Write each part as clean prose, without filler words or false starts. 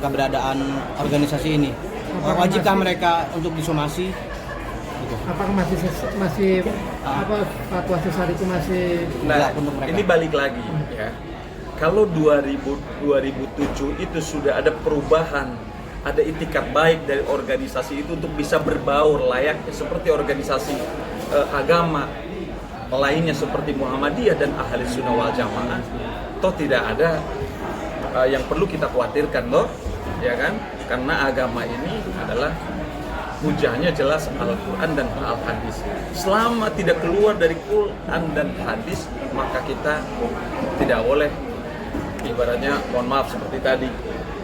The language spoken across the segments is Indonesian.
keberadaan organisasi ini? Wajibkah mereka untuk disomasi? Gitu. Apakah masih fatwa sesat itu masih Nah, untuk mereka? ini balik lagi ya. Kalau 2007 itu sudah ada perubahan, ada itikat baik dari organisasi itu untuk bisa berbaur layaknya seperti organisasi agama lainnya seperti Muhammadiyah dan Ahli Sunnah wal Jamaah, toh tidak ada yang perlu kita khawatirkan loh, ya kan? Karena agama ini adalah hujahnya jelas Al-Quran dan Al-Hadis. Selama tidak keluar dari Quran dan Hadis, maka kita tidak boleh, ibaratnya, mohon maaf seperti tadi,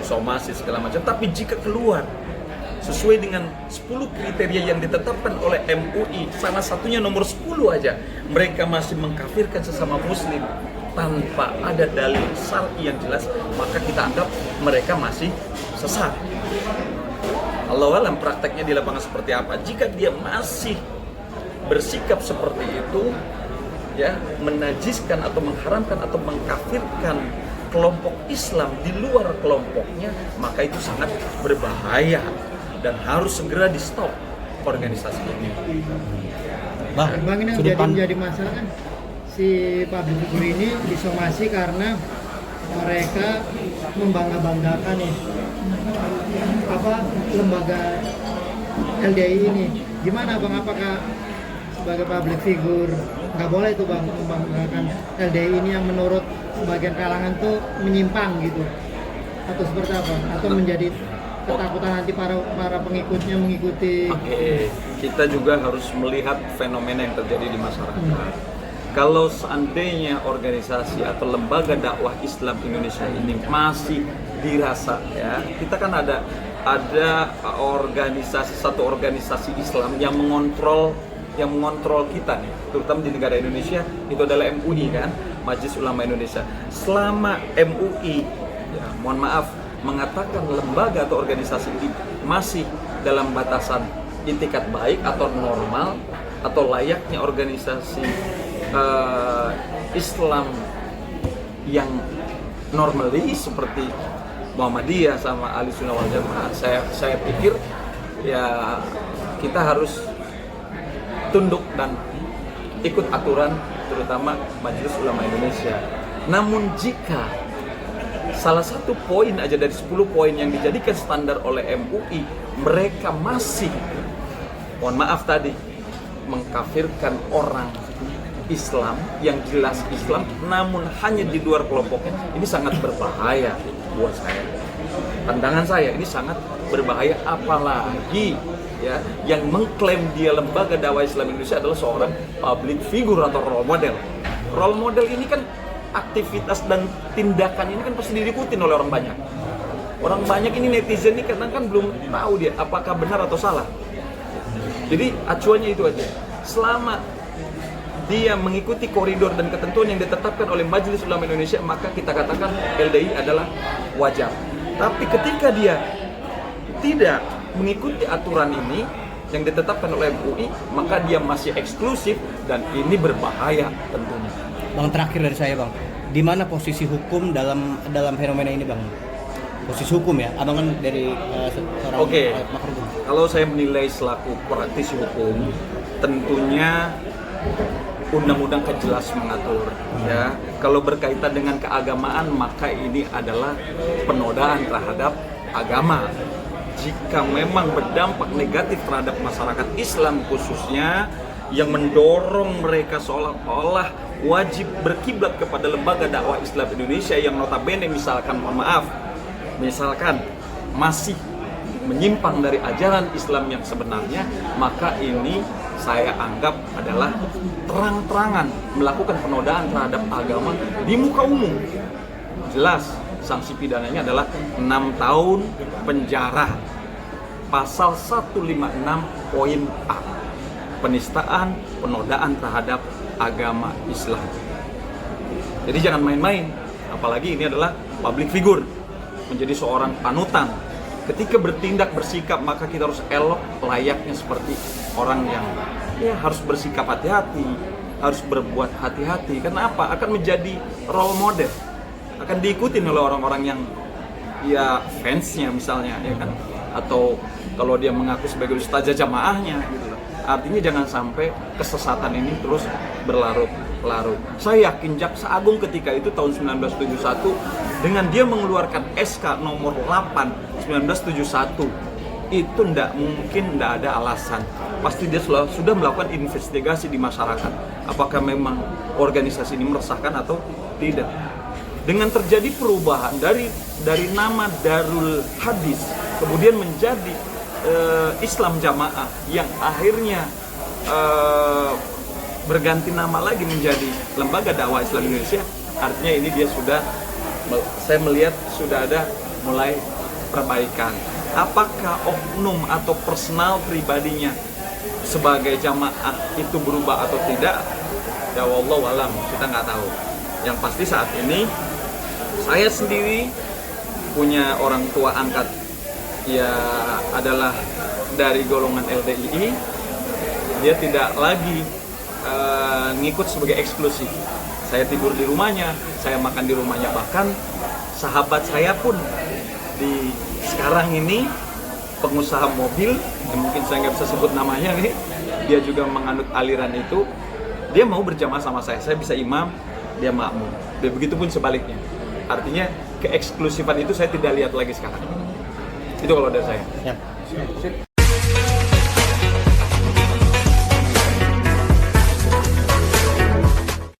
somasi segala macam. Tapi jika keluar sesuai dengan 10 kriteria yang ditetapkan oleh MUI, salah satunya nomor 10 aja, mereka masih mengkafirkan sesama muslim tanpa ada dalil syar'i yang jelas, maka kita anggap mereka masih sesat. Allahu alam prakteknya di lapangan seperti apa. Jika dia masih bersikap seperti itu, ya, menajiskan atau mengharamkan atau mengkafirkan kelompok Islam di luar kelompoknya, maka itu sangat berbahaya dan harus segera di stop organisasi ini. Bang, ini yang jadi masalah kan, si public figure ini disomasi karena mereka membangga-banggakan nih lembaga LDI ini. Gimana Bang, apakah sebagai public figure nggak boleh itu Bang membanggakan LDI ini yang menurut sebagian kalangan tuh menyimpang gitu, atau seperti apa, atau menjadi ketakutan nanti para pengikutnya mengikuti? Oke, kita juga harus melihat fenomena yang terjadi di masyarakat. Kalau seandainya organisasi atau lembaga dakwah Islam Indonesia ini masih dirasa, ya, kita kan ada satu organisasi Islam yang mengontrol kita nih, terutama di negara Indonesia, itu adalah MUI kan, Majelis Ulama Indonesia. Selama MUI, ya, mohon maaf, mengatakan lembaga atau organisasi ini masih dalam batasan itikat baik atau normal atau layaknya organisasi Islam yang normally seperti Muhammadiyah sama Ahli Sunnah wal Jamaah, saya pikir ya kita harus tunduk dan ikut aturan, terutama Majelis Ulama Indonesia. Namun jika salah satu poin aja dari 10 poin yang dijadikan standar oleh MUI, mereka masih, mohon maaf tadi, mengkafirkan orang Islam yang jelas Islam, namun hanya di luar kelompoknya, ini sangat berbahaya buat saya. Pandangan saya ini sangat berbahaya, apalagi ya yang mengklaim dia lembaga dakwah Islam Indonesia adalah seorang public figure atau role model. Role model ini kan aktivitas dan tindakan ini kan pasti diikutin oleh orang banyak. Orang banyak ini netizen ini kadang kan belum tahu dia apakah benar atau salah. Jadi acuannya itu aja. Selama dia mengikuti koridor dan ketentuan yang ditetapkan oleh Majelis Ulama Indonesia, maka kita katakan LDI adalah wajar. Tapi ketika dia tidak mengikuti aturan ini yang ditetapkan oleh MUI, maka dia masih eksklusif dan ini berbahaya tentunya. Bang, terakhir dari saya Bang, di mana posisi hukum dalam fenomena ini Bang? Posisi hukum ya, abang kan dari seorang pakar hukum. Kalau saya menilai selaku praktisi hukum, tentunya undang-undang kan jelas mengatur, ya. Kalau berkaitan dengan keagamaan, maka ini adalah penodaan terhadap agama. Jika memang berdampak negatif terhadap masyarakat Islam khususnya, yang mendorong mereka seolah-olah wajib berkiblat kepada lembaga dakwah Islam Indonesia yang notabene misalkan, mohon maaf, misalkan masih menyimpang dari ajaran Islam yang sebenarnya, maka ini saya anggap adalah terang-terangan melakukan penodaan terhadap agama di muka umum. Jelas sanksi pidananya adalah 6 tahun penjara. Pasal 156 poin A, penistaan, penodaan terhadap agama Islam. Jadi jangan main-main, apalagi ini adalah public figure, menjadi seorang panutan. Ketika bertindak, bersikap, maka kita harus elok layaknya seperti orang yang ya harus bersikap hati-hati, harus berbuat hati-hati. Karena apa? Akan menjadi role model, akan diikuti oleh orang-orang yang ya fansnya misalnya, ya kan, atau kalau dia mengaku sebagai ustazah jamaahnya gitu loh. Artinya jangan sampai kesesatan ini terus berlarut-larut. Saya yakin Jaksa Agung ketika itu tahun 1971 dengan dia mengeluarkan SK nomor 8 1971 itu ndak mungkin, ndak ada alasan. Pasti dia sudah melakukan investigasi di masyarakat. Apakah memang organisasi ini meresahkan atau tidak. Dengan terjadi perubahan dari nama Darul Hadis kemudian menjadi Islam Jamaah yang akhirnya berganti nama lagi menjadi Lembaga Dakwah Islam Indonesia, artinya ini dia sudah, saya melihat sudah ada mulai perbaikan. Apakah oknum atau personal pribadinya sebagai jamaah itu berubah atau tidak? Ya wallahu alam, kita nggak tahu. Yang pasti saat ini saya sendiri punya orang tua angkat ya adalah dari golongan LDII. Dia tidak lagi ngikut sebagai eksklusif. Saya tidur di rumahnya, saya makan di rumahnya, bahkan sahabat saya pun di sekarang ini pengusaha mobil, yang mungkin saya nggak bisa sebut namanya nih, dia juga menganut aliran itu. Dia mau berjamaah sama saya bisa imam, dia makmum. Dan begitupun sebaliknya. Artinya keeksklusifan itu saya tidak lihat lagi sekarang. Itu kalau dari saya. Ya.